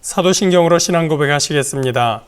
사도신경으로 신앙 고백하시겠습니다.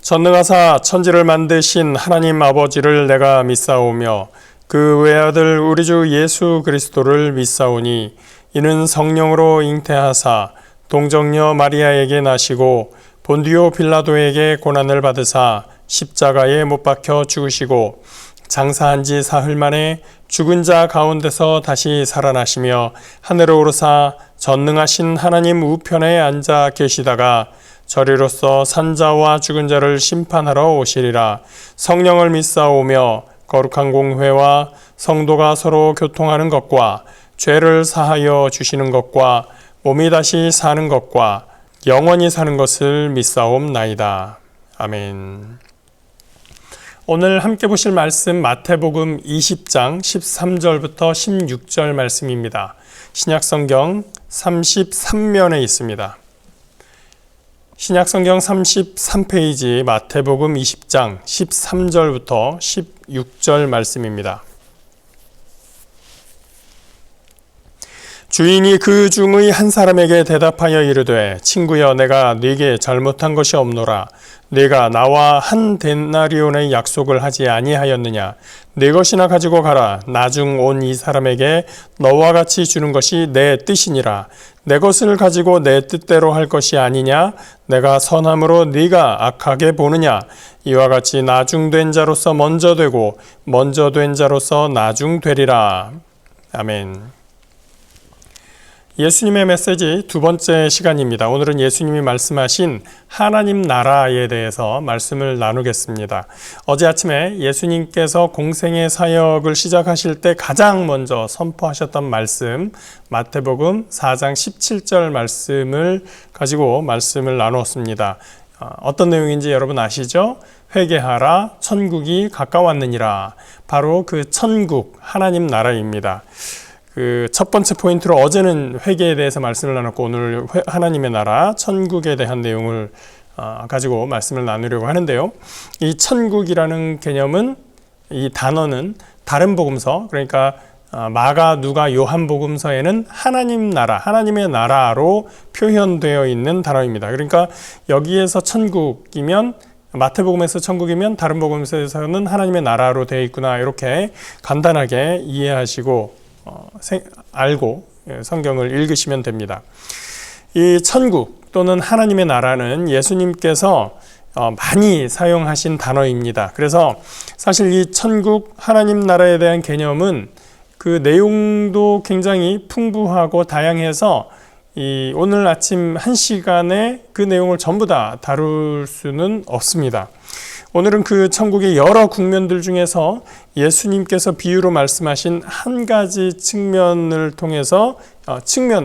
전능하사 천지를 만드신 하나님 아버지를 내가 믿사오며 그 외아들 우리 주 예수 그리스도를 믿사오니 이는 성령으로 잉태하사 동정녀 마리아에게 나시고 본디오 빌라도에게 고난을 받으사 십자가에 못 박혀 죽으시고 장사한 지 사흘 만에 죽은 자 가운데서 다시 살아나시며 하늘에 오르사 전능하신 하나님 우편에 앉아 계시다가 저리로서 산자와 죽은 자를 심판하러 오시리라. 성령을 믿사오며 거룩한 공회와 성도가 서로 교통하는 것과 죄를 사하여 주시는 것과 몸이 다시 사는 것과 영원히 사는 것을 믿사옵나이다. 아멘. 오늘 함께 보실 말씀 마태복음 20장 13절부터 16절 말씀입니다. 신약성경 33면에 있습니다. 신약성경 33페이지 마태복음 20장 13절부터 16절 말씀입니다. 주인이 그 중의 한 사람에게 대답하여 이르되 친구여 내가 네게 잘못한 것이 없노라. 네가 나와 한 데나리온의 약속을 하지 아니하였느냐. 네 것이나 가지고 가라. 나중 온 이 사람에게 너와 같이 주는 것이 내 뜻이니라. 내 것을 가지고 내 뜻대로 할 것이 아니냐. 내가 선함으로 네가 악하게 보느냐. 이와 같이 나중된 자로서 먼저 되고 먼저 된 자로서 나중되리라. 아멘. 예수님의 메시지 두 번째 시간입니다. 오늘은 예수님이 말씀하신 하나님 나라에 대해서 말씀을 나누겠습니다. 어제 아침에 예수님께서 공생의 사역을 시작하실 때 가장 먼저 선포하셨던 말씀, 마태복음 4장 17절 말씀을 가지고 말씀을 나누었습니다. 어떤 내용인지 여러분 아시죠? 회개하라, 천국이 가까웠느니라. 바로 그 천국, 하나님 나라입니다. 그 첫 번째 포인트로 어제는 회개에 대해서 말씀을 나눴고 오늘 하나님의 나라, 천국에 대한 내용을 가지고 말씀을 나누려고 하는데요. 이 천국이라는 개념은, 이 단어는 다른 복음서, 그러니까 마가, 누가, 요한 복음서에는 하나님 나라, 하나님의 나라로 표현되어 있는 단어입니다. 그러니까 여기에서 천국이면, 마태복음에서 천국이면 다른 복음서에서는 하나님의 나라로 되어 있구나, 이렇게 간단하게 이해하시고 알고 성경을 읽으시면 됩니다. 이 천국 또는 하나님의 나라는 예수님께서 많이 사용하신 단어입니다. 그래서 사실 이 천국, 하나님 나라에 대한 개념은 그 내용도 굉장히 풍부하고 다양해서 오늘 아침 1시간에 그 내용을 전부 다 다룰 수는 없습니다. 오늘은 그 천국의 여러 국면들 중에서 예수님께서 비유로 말씀하신 한 가지 측면을 통해서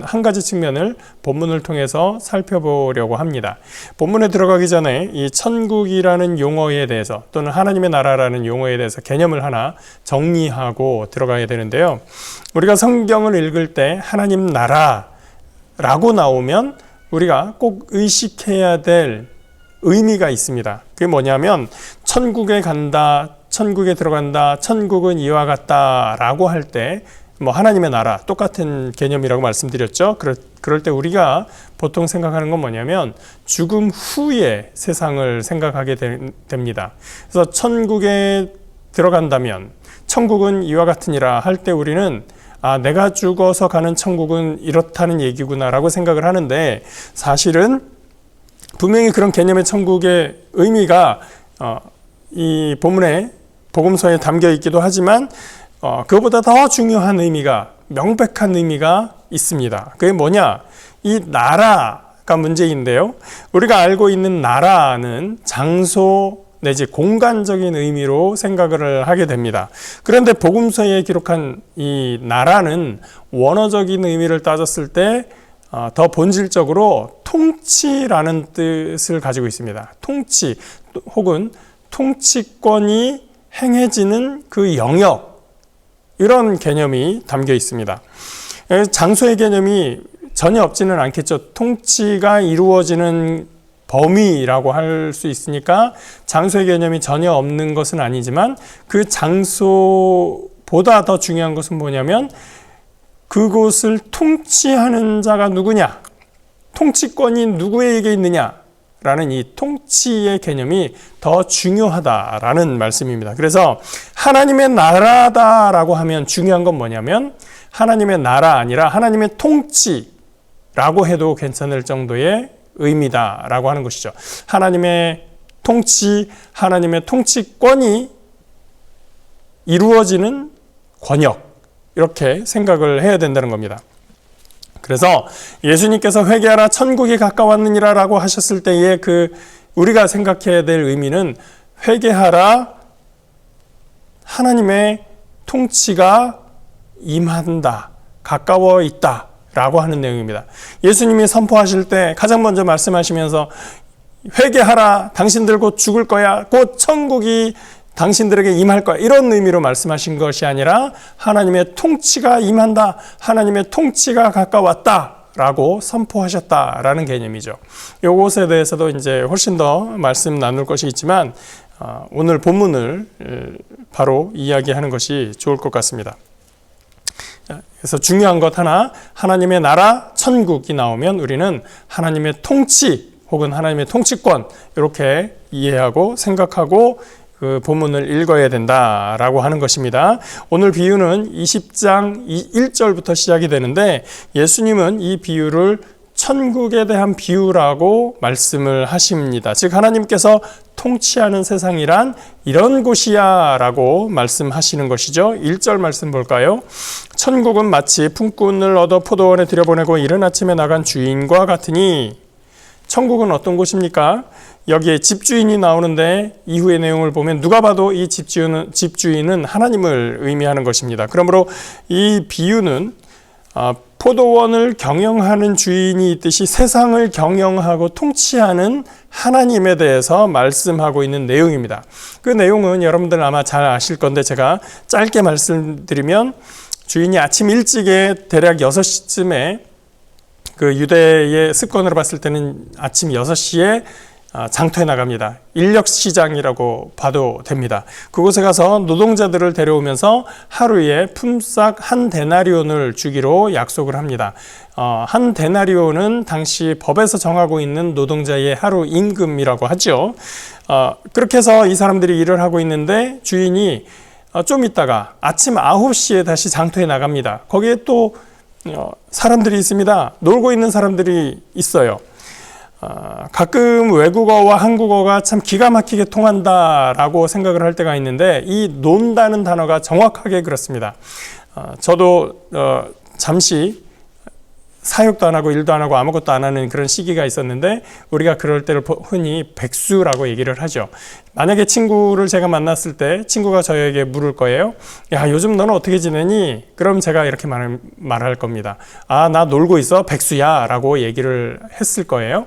한 가지 측면을 본문을 통해서 살펴보려고 합니다. 본문에 들어가기 전에 이 천국이라는 용어에 대해서 또는 하나님의 나라라는 용어에 대해서 개념을 하나 정리하고 들어가야 되는데요. 우리가 성경을 읽을 때 하나님 나라라고 나오면 우리가 꼭 의식해야 될 의미가 있습니다. 그게 뭐냐면 천국에 간다, 천국에 들어간다, 천국은 이와 같다 라고 할 때 하나님의 나라 똑같은 개념이라고 말씀드렸죠. 그럴 때 우리가 보통 생각하는 건 뭐냐면 죽음 후의 세상을 생각하게 됩니다. 그래서 천국에 들어간다면 천국은 이와 같으니라 할 때 우리는 내가 죽어서 가는 천국은 이렇다는 얘기구나 라고 생각을 하는데, 사실은 분명히 그런 개념의 천국의 의미가 이 본문의 복음서에 담겨 있기도 하지만 그것보다 더 중요한 의미가, 명백한 의미가 있습니다. 그게 뭐냐? 이 나라가 문제인데요. 우리가 알고 있는 나라는 장소 내지 공간적인 의미로 생각을 하게 됩니다. 그런데 복음서에 기록한 이 나라는 원어적인 의미를 따졌을 때 더 본질적으로 통치라는 뜻을 가지고 있습니다. 통치 혹은 통치권이 행해지는 그 영역, 이런 개념이 담겨 있습니다. 장소의 개념이 전혀 없지는 않겠죠. 통치가 이루어지는 범위라고 할 수 있으니까 장소의 개념이 전혀 없는 것은 아니지만 그 장소 보다 더 중요한 것은 뭐냐면 그곳을 통치하는 자가 누구냐, 통치권이 누구에게 있느냐라는 이 통치의 개념이 더 중요하다라는 말씀입니다. 그래서 하나님의 나라다라고 하면 중요한 건 뭐냐면 하나님의 나라 아니라 하나님의 통치라고 해도 괜찮을 정도의 의미다라고 하는 것이죠. 하나님의 통치, 하나님의 통치권이 이루어지는 권역, 이렇게 생각을 해야 된다는 겁니다. 그래서 예수님께서 회개하라 천국이 가까웠느니라 라고 하셨을 때에 우리가 생각해야 될 의미는 회개하라 하나님의 통치가 임한다, 가까워 있다 라고 하는 내용입니다. 예수님이 선포하실 때 가장 먼저 말씀하시면서 회개하라, 당신들 곧 죽을 거야, 곧 천국이 당신들에게 임할 거야, 이런 의미로 말씀하신 것이 아니라 하나님의 통치가 임한다, 하나님의 통치가 가까웠다 라고 선포하셨다라는 개념이죠. 이것에 대해서도 이제 훨씬 더 말씀 나눌 것이 있지만 오늘 본문을 바로 이야기하는 것이 좋을 것 같습니다. 그래서 중요한 것 하나, 하나님의 나라, 천국이 나오면 우리는 하나님의 통치 혹은 하나님의 통치권, 이렇게 이해하고 생각하고 그 본문을 읽어야 된다라고 하는 것입니다. 오늘 비유는 20장 1절부터 시작이 되는데 예수님은 이 비유를 천국에 대한 비유라고 말씀을 하십니다. 즉 하나님께서 통치하는 세상이란 이런 곳이야 라고 말씀하시는 것이죠. 1절 말씀 볼까요? 천국은 마치 품꾼을 얻어 포도원에 들여보내고 이른 아침에 나간 주인과 같으니. 천국은 어떤 곳입니까? 여기에 집주인이 나오는데 이후의 내용을 보면 누가 봐도 이 집주인은 하나님을 의미하는 것입니다. 그러므로 이 비유는 포도원을 경영하는 주인이 있듯이 세상을 경영하고 통치하는 하나님에 대해서 말씀하고 있는 내용입니다. 그 내용은 여러분들 아마 잘 아실 건데 제가 짧게 말씀드리면 주인이 아침 일찍에 대략 6시쯤에 그 유대의 습관으로 봤을 때는 아침 6시에 장터에 나갑니다. 인력시장이라고 봐도 됩니다. 그곳에 가서 노동자들을 데려오면서 하루에 품삯 한 데나리온을 주기로 약속을 합니다. 한 데나리온은 당시 법에서 정하고 있는 노동자의 하루 임금이라고 하죠. 그렇게 해서 이 사람들이 일을 하고 있는데 주인이 좀 있다가 아침 9시에 다시 장터에 나갑니다. 거기에 또 사람들이 있습니다. 놀고 있는 사람들이 있어요. 가끔 외국어와 한국어가 참 기가 막히게 통한다라고 생각을 할 때가 있는데 이 논다는 단어가 정확하게 그렇습니다. 저도 잠시 사역도 안 하고 일도 안 하고 아무것도 안 하는 그런 시기가 있었는데 우리가 그럴 때를 흔히 백수라고 얘기를 하죠. 만약에 친구를 제가 만났을 때 친구가 저에게 물을 거예요. 야, 요즘 너는 어떻게 지내니? 그럼 제가 이렇게 말할 겁니다. 아, 나 놀고 있어, 백수야 라고 얘기를 했을 거예요.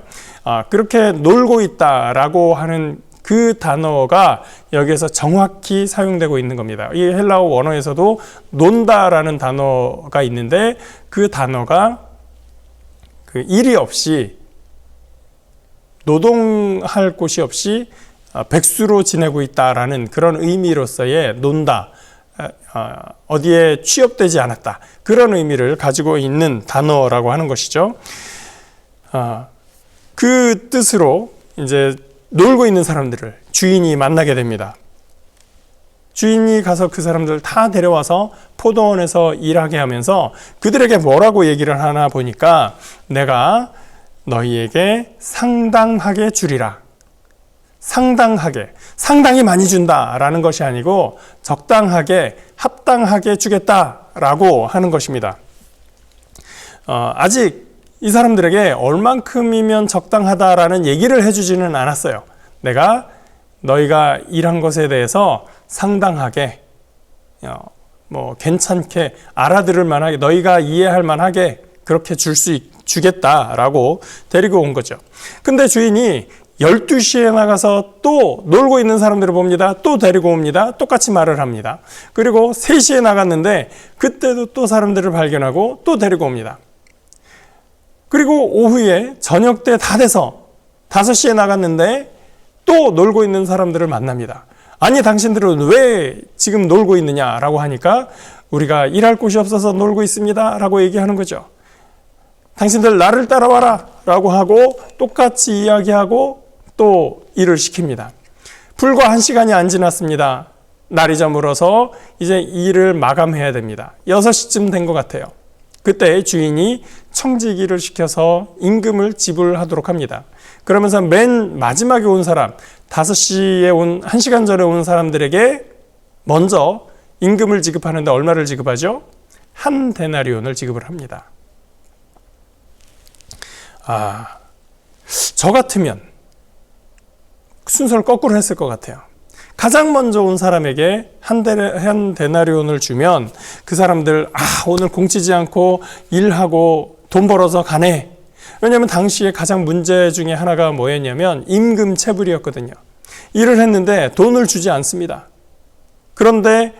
그렇게 놀고 있다라고 하는 그 단어가 여기에서 정확히 사용되고 있는 겁니다. 이 헬라어 원어에서도 논다라는 단어가 있는데 그 단어가 그 일이 없이 노동할 곳이 없이 백수로 지내고 있다라는 그런 의미로서의 논다, 어디에 취업되지 않았다, 그런 의미를 가지고 있는 단어라고 하는 것이죠. 그 뜻으로 이제 놀고 있는 사람들을 주인이 만나게 됩니다. 주인이 가서 그 사람들 다 데려와서 포도원에서 일하게 하면서 그들에게 뭐라고 얘기를 하나 보니까 내가 너희에게 상당하게 주리라. 상당하게, 상당히 많이 준다라는 것이 아니고 적당하게, 합당하게 주겠다라고 하는 것입니다. 아직 이 사람들에게 얼만큼이면 적당하다라는 얘기를 해주지는 않았어요. 내가 너희가 일한 것에 대해서 상당하게, 괜찮게, 알아들을 만하게, 너희가 이해할 만하게 그렇게 주겠다라고 데리고 온 거죠. 근데 주인이 12시에 나가서 또 놀고 있는 사람들을 봅니다. 또 데리고 옵니다. 똑같이 말을 합니다. 그리고 3시에 나갔는데 그때도 또 사람들을 발견하고 또 데리고 옵니다. 그리고 오후에 저녁 때 다 돼서 5시에 나갔는데 또 놀고 있는 사람들을 만납니다. 아니 당신들은 왜 지금 놀고 있느냐라고 하니까 우리가 일할 곳이 없어서 놀고 있습니다 라고 얘기하는 거죠. 당신들 나를 따라와라 라고 하고 똑같이 이야기하고 또 일을 시킵니다. 불과 1시간이 안 지났습니다. 날이 저물어서 이제 일을 마감해야 됩니다. 6시쯤 된 것 같아요. 그때 주인이 청지기를 시켜서 임금을 지불하도록 합니다. 그러면서 맨 마지막에 온 사람, 5시에 온 1시간 전에 온 사람들에게 먼저 임금을 지급하는데 얼마를 지급하죠? 1 데나리온을 지급을 합니다. 저 같으면 순서를 거꾸로 했을 것 같아요. 가장 먼저 온 사람에게 한 데나리온을 주면 그 사람들 오늘 공치지 않고 일하고 돈 벌어서 가네. 왜냐하면 당시에 가장 문제 중에 하나가 뭐였냐면 임금 체불이었거든요. 일을 했는데 돈을 주지 않습니다. 그런데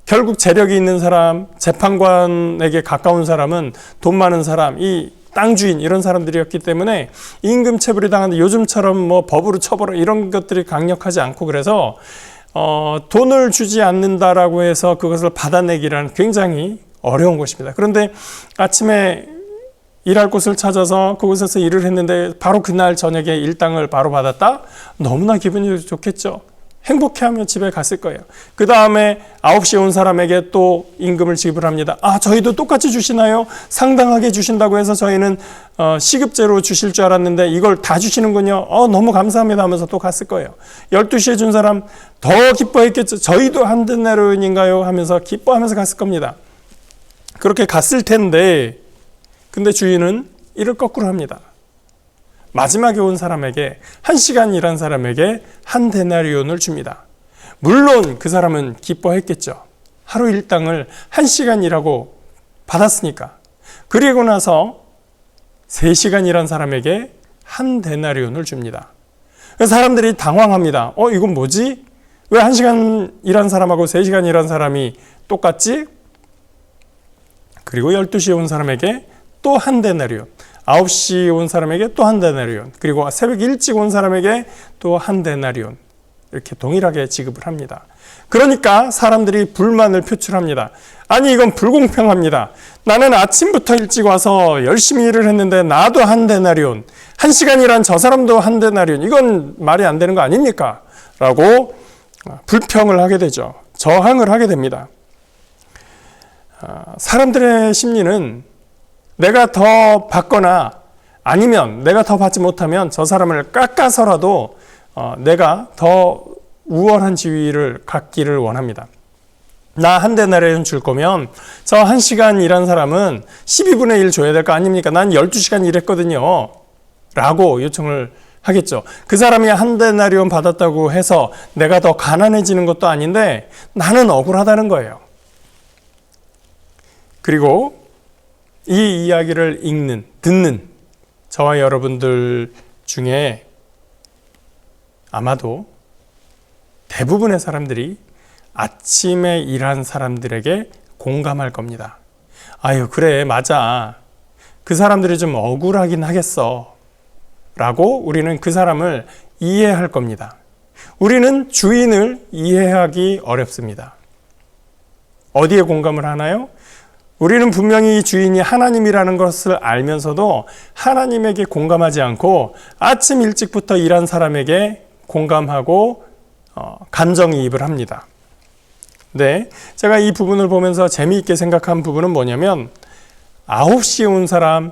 결국 재력이 있는 사람, 재판관에게 가까운 사람은 돈 많은 사람, 이 땅 주인 이런 사람들이었기 때문에 임금 체불이 당하는데 요즘처럼 뭐 법으로 처벌 이런 것들이 강력하지 않고 그래서 돈을 주지 않는다라고 해서 그것을 받아내기란 굉장히 어려운 것입니다. 그런데 아침에 일할 곳을 찾아서 그곳에서 일을 했는데 바로 그날 저녁에 일당을 바로 받았다? 너무나 기분이 좋겠죠. 행복해하며 집에 갔을 거예요. 그 다음에 9시에 온 사람에게 또 임금을 지불합니다. 저희도 똑같이 주시나요? 상당하게 주신다고 해서 저희는 시급제로 주실 줄 알았는데 이걸 다 주시는군요. 너무 감사합니다 하면서 또 갔을 거예요. 12시에 준 사람 더 기뻐했겠죠. 저희도 1 데나리온인가요? 하면서 기뻐하면서 갔을 겁니다. 그렇게 갔을 텐데 근데 주인은 이를 거꾸로 합니다. 마지막에 온 사람에게 1시간 일한 사람에게 1 데나리온을 줍니다. 물론 그 사람은 기뻐했겠죠. 하루 일당을 1시간 일하고 받았으니까. 그리고 나서 3시간 일한 사람에게 1 데나리온을 줍니다. 사람들이 당황합니다. 이건 뭐지? 왜 1시간 일한 사람하고 3시간 일한 사람이 똑같지? 그리고 12시에 온 사람에게 또 1 데나리온. 9시 온 사람에게 또 1 데나리온, 그리고 새벽 일찍 온 사람에게 또 1 데나리온, 이렇게 동일하게 지급을 합니다. 그러니까 사람들이 불만을 표출합니다. 아니 이건 불공평합니다. 나는 아침부터 일찍 와서 열심히 일을 했는데 나도 1 데나리온, 1시간 일한 저 사람도 1 데나리온, 이건 말이 안 되는 거 아닙니까? 라고 불평을 하게 되죠. 저항을 하게 됩니다. 사람들의 심리는 내가 더 받거나 아니면 내가 더 받지 못하면 저 사람을 깎아서라도 내가 더 우월한 지위를 갖기를 원합니다. 나 1 데나리온 줄 거면 저 1시간 일한 사람은 12분의 1 줘야 될 거 아닙니까? 난 12시간 일했거든요. 라고 요청을 하겠죠. 그 사람이 1 데나리온 받았다고 해서 내가 더 가난해지는 것도 아닌데 나는 억울하다는 거예요. 그리고 이 이야기를 듣는 저와 여러분들 중에 아마도 대부분의 사람들이 아침에 일한 사람들에게 공감할 겁니다. 그래, 맞아. 그 사람들이 좀 억울하긴 하겠어. 라고 우리는 그 사람을 이해할 겁니다. 우리는 주인을 이해하기 어렵습니다. 어디에 공감을 하나요? 우리는 분명히 주인이 하나님이라는 것을 알면서도 하나님에게 공감하지 않고 아침 일찍부터 일한 사람에게 공감하고 감정이입을 합니다. 네, 제가 이 부분을 보면서 재미있게 생각한 부분은 뭐냐면 9시에 온 사람,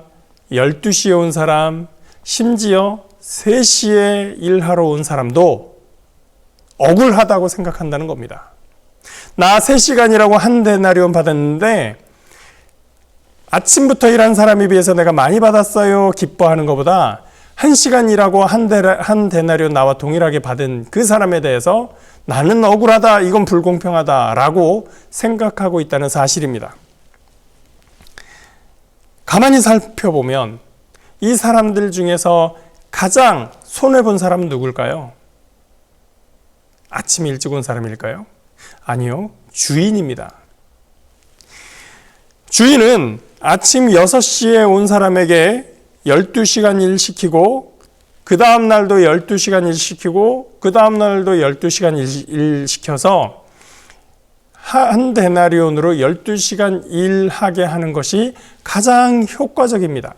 12시에 온 사람, 심지어 3시에 일하러 온 사람도 억울하다고 생각한다는 겁니다. 나 3시간이라고 1 데나리온 받았는데 아침부터 일한 사람에 비해서 내가 많이 받았어요 기뻐하는 것보다 1시간 일하고 1 데나리온 나와 동일하게 받은 그 사람에 대해서 나는 억울하다, 이건 불공평하다 라고 생각하고 있다는 사실입니다. 가만히 살펴보면 이 사람들 중에서 가장 손해본 사람은 누굴까요? 아침 일찍 온 사람일까요? 아니요, 주인입니다. 주인은 아침 6시에 온 사람에게 12시간 일 시키고 그 다음 날도 12시간 일 시키고 그 다음 날도 12시간 일 시켜서 한 데나리온으로 12시간 일하게 하는 것이 가장 효과적입니다.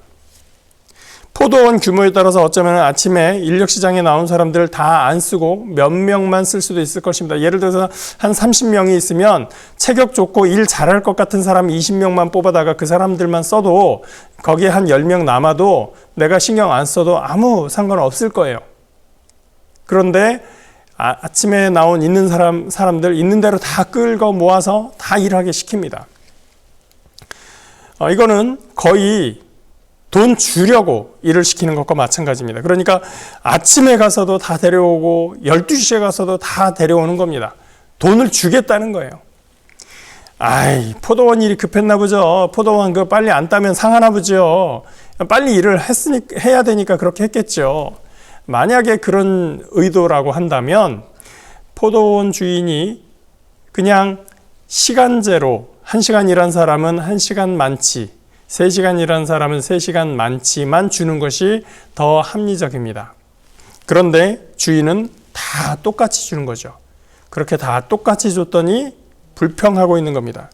포도원 규모에 따라서 어쩌면 아침에 인력시장에 나온 사람들을 다 안 쓰고 몇 명만 쓸 수도 있을 것입니다. 예를 들어서 한 30명이 있으면 체격 좋고 일 잘할 것 같은 사람 20명만 뽑아다가 그 사람들만 써도 거기에 한 10명 남아도 내가 신경 안 써도 아무 상관없을 거예요. 그런데 아침에 나온 있는 사람들 있는 대로 다 끌고 모아서 다 일하게 시킵니다. 이거는 거의 돈 주려고 일을 시키는 것과 마찬가지입니다. 그러니까 아침에 가서도 다 데려오고 12시에 가서도 다 데려오는 겁니다. 돈을 주겠다는 거예요. 아이, 포도원 일이 급했나 보죠. 포도원 그 빨리 안 따면 상하나 보죠. 빨리 일을 해야 되니까 그렇게 했겠죠. 만약에 그런 의도라고 한다면 포도원 주인이 그냥 시간제로 1시간 일한 사람은 1시간 많지, 3시간 일한 사람은 3시간 많지만 주는 것이 더 합리적입니다. 그런데 주인은 다 똑같이 주는 거죠. 그렇게 다 똑같이 줬더니 불평하고 있는 겁니다.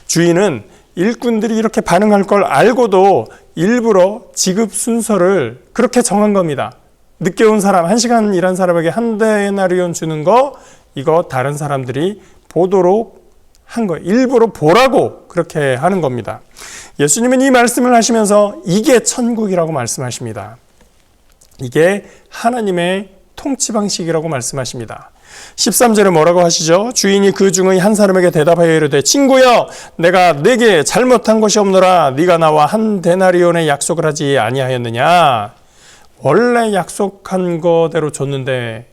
주인은 일꾼들이 이렇게 반응할 걸 알고도 일부러 지급 순서를 그렇게 정한 겁니다. 늦게 온 사람, 1시간 일한 사람에게 한 데나리온 주는 거, 이거 다른 사람들이 보도록 한 거예요. 일부러 보라고 그렇게 하는 겁니다. 예수님은 이 말씀을 하시면서 이게 천국이라고 말씀하십니다. 이게 하나님의 통치 방식이라고 말씀하십니다. 13절에 뭐라고 하시죠? 주인이 그 중의 한 사람에게 대답하여 이르되 친구여 내가 네게 잘못한 것이 없노라 네가 나와 한 데나리온의 약속을 하지 아니하였느냐. 원래 약속한 거대로 줬는데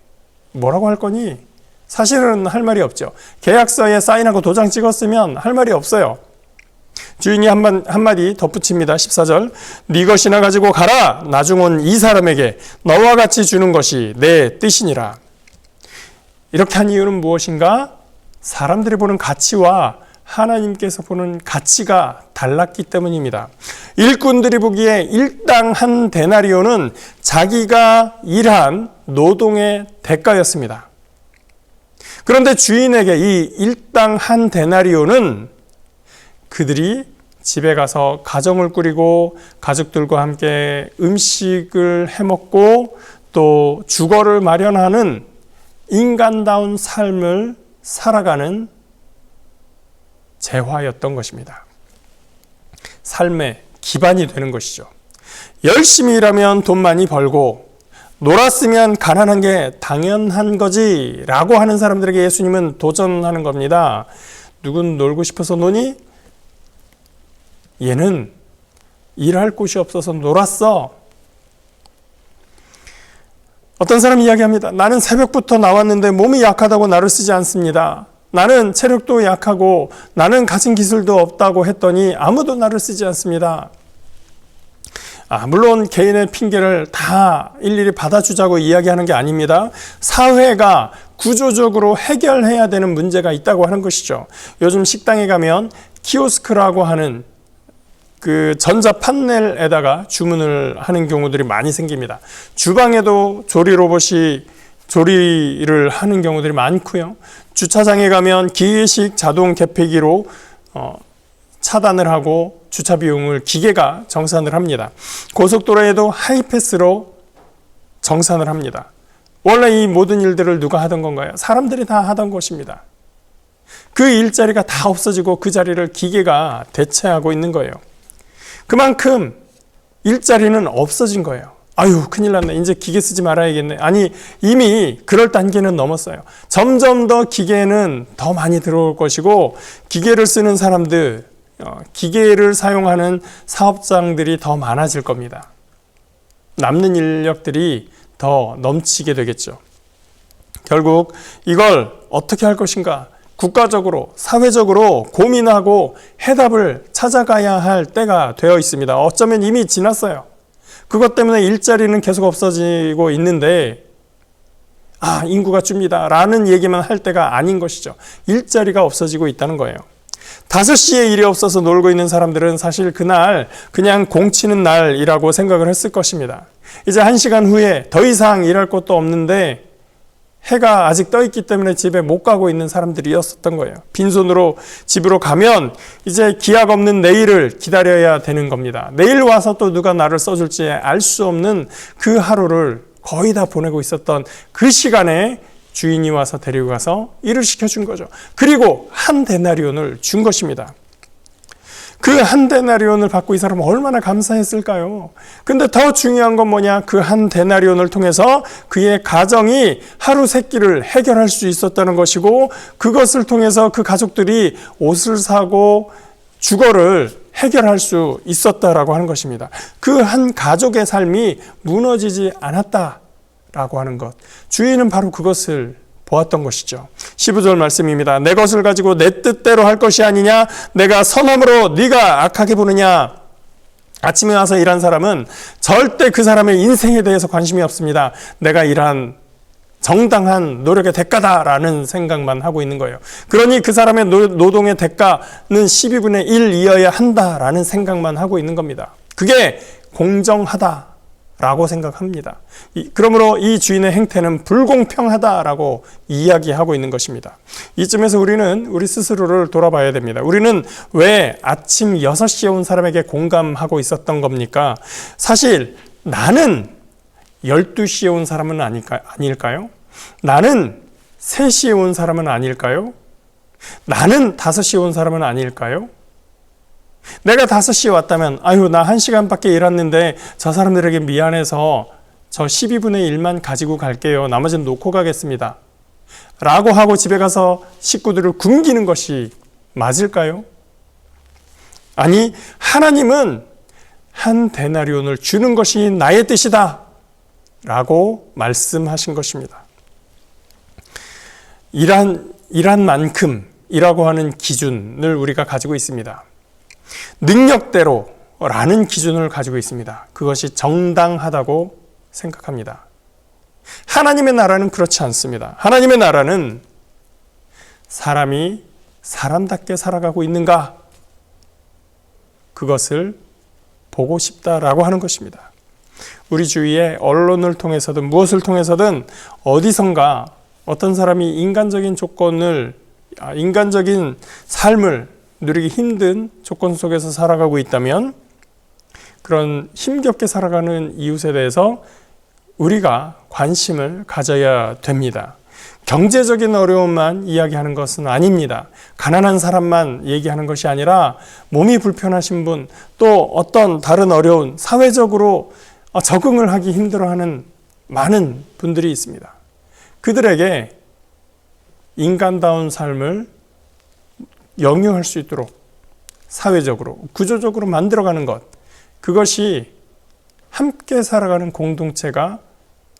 뭐라고 할 거니? 사실은 할 말이 없죠. 계약서에 사인하고 도장 찍었으면 할 말이 없어요. 주인이 한마디 덧붙입니다. 14절 네 것이나 가지고 가라. 나중 온 이 사람에게 너와 같이 주는 것이 내 뜻이니라. 이렇게 한 이유는 무엇인가? 사람들이 보는 가치와 하나님께서 보는 가치가 달랐기 때문입니다. 일꾼들이 보기에 일당 한 데나리온은 자기가 일한 노동의 대가였습니다. 그런데 주인에게 이 일당 한 데나리온은 그들이 집에 가서 가정을 꾸리고 가족들과 함께 음식을 해먹고 또 주거를 마련하는 인간다운 삶을 살아가는 재화였던 것입니다. 삶의 기반이 되는 것이죠. 열심히 일하면 돈 많이 벌고 놀았으면 가난한 게 당연한 거지 라고 하는 사람들에게 예수님은 도전하는 겁니다. 누군 놀고 싶어서 노니? 얘는 일할 곳이 없어서 놀았어. 어떤 사람이 이야기합니다. 나는 새벽부터 나왔는데 몸이 약하다고 나를 쓰지 않습니다. 나는 체력도 약하고 나는 가진 기술도 없다고 했더니 아무도 나를 쓰지 않습니다. 물론 개인의 핑계를 다 일일이 받아주자고 이야기하는 게 아닙니다. 사회가 구조적으로 해결해야 되는 문제가 있다고 하는 것이죠. 요즘 식당에 가면 키오스크라고 하는 그 전자 판넬에다가 주문을 하는 경우들이 많이 생깁니다. 주방에도 조리 로봇이 조리를 하는 경우들이 많고요. 주차장에 가면 기계식 자동 개폐기로 차단을 하고 주차 비용을 기계가 정산을 합니다. 고속도로에도 하이패스로 정산을 합니다. 원래 이 모든 일들을 누가 하던 건가요? 사람들이 다 하던 것입니다. 그 일자리가 다 없어지고 그 자리를 기계가 대체하고 있는 거예요. 그만큼 일자리는 없어진 거예요. 아유, 큰일 났네. 이제 기계 쓰지 말아야겠네. 아니, 이미 그럴 단계는 넘었어요. 점점 더 기계는 더 많이 들어올 것이고 기계를 쓰는 사람들, 기계를 사용하는 사업장들이 더 많아질 겁니다. 남는 인력들이 더 넘치게 되겠죠. 결국 이걸 어떻게 할 것인가? 국가적으로, 사회적으로 고민하고 해답을 찾아가야 할 때가 되어 있습니다. 어쩌면 이미 지났어요. 그것 때문에 일자리는 계속 없어지고 있는데 인구가 줍니다 라는 얘기만 할 때가 아닌 것이죠. 일자리가 없어지고 있다는 거예요. 5시에 일이 없어서 놀고 있는 사람들은 사실 그날 그냥 공치는 날이라고 생각을 했을 것입니다. 이제 1시간 후에 더 이상 일할 것도 없는데 해가 아직 떠 있기 때문에 집에 못 가고 있는 사람들이었었던 거예요. 빈손으로 집으로 가면 이제 기약 없는 내일을 기다려야 되는 겁니다. 내일 와서 또 누가 나를 써줄지 알 수 없는 그 하루를 거의 다 보내고 있었던 그 시간에 주인이 와서 데리고 가서 일을 시켜준 거죠. 그리고 한 데나리온을 준 것입니다. 그 한 데나리온을 받고 이 사람은 얼마나 감사했을까요? 근데 더 중요한 건 뭐냐? 그 한 데나리온을 통해서 그의 가정이 하루 세 끼를 해결할 수 있었다는 것이고, 그것을 통해서 그 가족들이 옷을 사고 주거를 해결할 수 있었다라고 하는 것입니다. 그 한 가족의 삶이 무너지지 않았다라고 하는 것. 주인은 바로 그것을 보았던 것이죠. 15절 말씀입니다. 내 것을 가지고 내 뜻대로 할 것이 아니냐? 내가 선함으로 네가 악하게 보느냐? 아침에 와서 일한 사람은 절대 그 사람의 인생에 대해서 관심이 없습니다. 내가 일한 정당한 노력의 대가다라는 생각만 하고 있는 거예요. 그러니 그 사람의 노동의 대가는 12분의 1 이어야 한다라는 생각만 하고 있는 겁니다. 그게 공정하다 라고 생각합니다. 그러므로 이 주인의 행태는 불공평하다라고 이야기하고 있는 것입니다. 이쯤에서 우리는 우리 스스로를 돌아봐야 됩니다. 우리는 왜 아침 6시에 온 사람에게 공감하고 있었던 겁니까? 사실 나는 12시에 온 사람은 아닐까요? 나는 3시에 온 사람은 아닐까요? 나는 5시에 온 사람은 아닐까요? 내가 5시에 왔다면 아유 나 1시간밖에 일했는데 저 사람들에게 미안해서 저 12분의 1만 가지고 갈게요. 나머지는 놓고 가겠습니다. 라고 하고 집에 가서 식구들을 굶기는 것이 맞을까요? 아니, 하나님은 한 데나리온을 주는 것이 나의 뜻이다 라고 말씀하신 것입니다. 일한 만큼이라고 하는 기준을 우리가 가지고 있습니다. 능력대로라는 기준을 가지고 있습니다. 그것이 정당하다고 생각합니다. 하나님의 나라는 그렇지 않습니다. 하나님의 나라는 사람이 사람답게 살아가고 있는가? 그것을 보고 싶다라고 하는 것입니다. 우리 주위에 언론을 통해서든 무엇을 통해서든 어디선가 어떤 사람이 인간적인 삶을 누리기 힘든 조건 속에서 살아가고 있다면 그런 힘겹게 살아가는 이웃에 대해서 우리가 관심을 가져야 됩니다. 경제적인 어려움만 이야기하는 것은 아닙니다. 가난한 사람만 얘기하는 것이 아니라 몸이 불편하신 분, 또 어떤 다른 어려운 사회적으로 적응을 하기 힘들어하는 많은 분들이 있습니다. 그들에게 인간다운 삶을 영유할 수 있도록 사회적으로, 구조적으로 만들어가는 것, 그것이 함께 살아가는 공동체가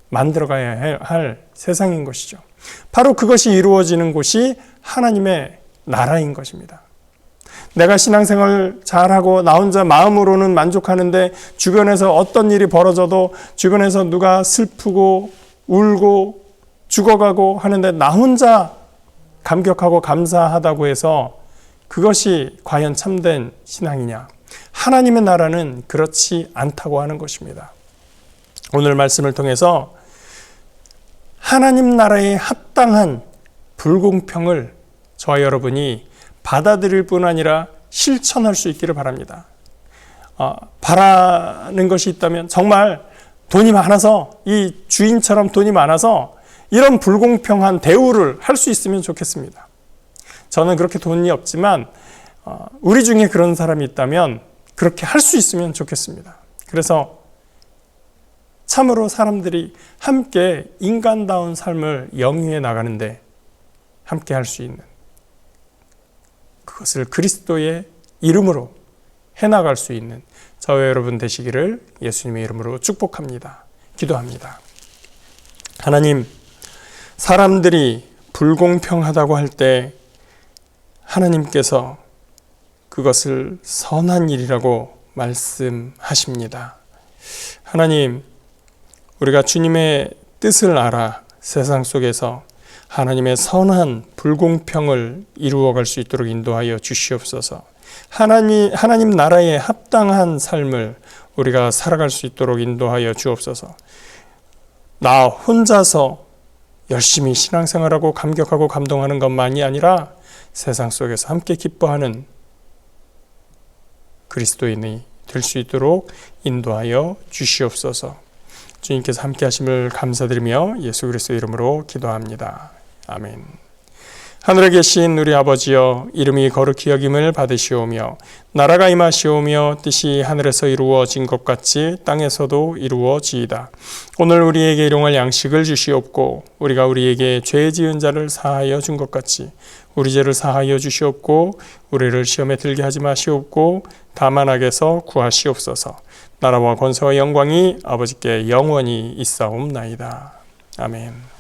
만들어가야 할 세상인 것이죠. 바로 그것이 이루어지는 곳이 하나님의 나라인 것입니다. 내가 신앙생활 잘하고 나 혼자 마음으로는 만족하는데 주변에서 어떤 일이 벌어져도 주변에서 누가 슬프고 울고 죽어가고 하는데 나 혼자 감격하고 감사하다고 해서 그것이 과연 참된 신앙이냐? 하나님의 나라는 그렇지 않다고 하는 것입니다. 오늘 말씀을 통해서 하나님 나라에 합당한 불공평을 저와 여러분이 받아들일 뿐 아니라 실천할 수 있기를 바랍니다. 바라는 것이 있다면 정말 돈이 많아서 이 주인처럼 돈이 많아서 이런 불공평한 대우를 할 수 있으면 좋겠습니다. 저는 그렇게 돈이 없지만 우리 중에 그런 사람이 있다면 그렇게 할 수 있으면 좋겠습니다. 그래서 참으로 사람들이 함께 인간다운 삶을 영위해 나가는데 함께 할 수 있는 그것을 그리스도의 이름으로 해나갈 수 있는 저와 여러분 되시기를 예수님의 이름으로 축복합니다. 기도합니다. 하나님, 사람들이 불공평하다고 할 때 하나님께서 그것을 선한 일이라고 말씀하십니다. 하나님, 우리가 주님의 뜻을 알아 세상 속에서 하나님의 선한 불공평을 이루어갈 수 있도록 인도하여 주시옵소서. 하나님 나라에 합당한 삶을 우리가 살아갈 수 있도록 인도하여 주옵소서. 나 혼자서 열심히 신앙생활하고 감격하고 감동하는 것만이 아니라 세상 속에서 함께 기뻐하는 그리스도인이 될 수 있도록 인도하여 주시옵소서. 주님께서 함께 하심을 감사드리며 예수 그리스도의 이름으로 기도합니다. 아멘. 하늘에 계신 우리 아버지여, 이름이 거룩히 여김을 받으시오며 나라가 임하시오며 뜻이 하늘에서 이루어진 것 같이 땅에서도 이루어지이다. 오늘 우리에게 일용할 양식을 주시옵고 우리가 우리에게 죄 지은 자를 사하여 준 것 같이 우리 죄를 사하여 주시옵고 우리를 시험에 들게 하지 마시옵고 다만 악에서 구하시옵소서. 나라와 권세와 영광이 아버지께 영원히 있사옵나이다. 아멘.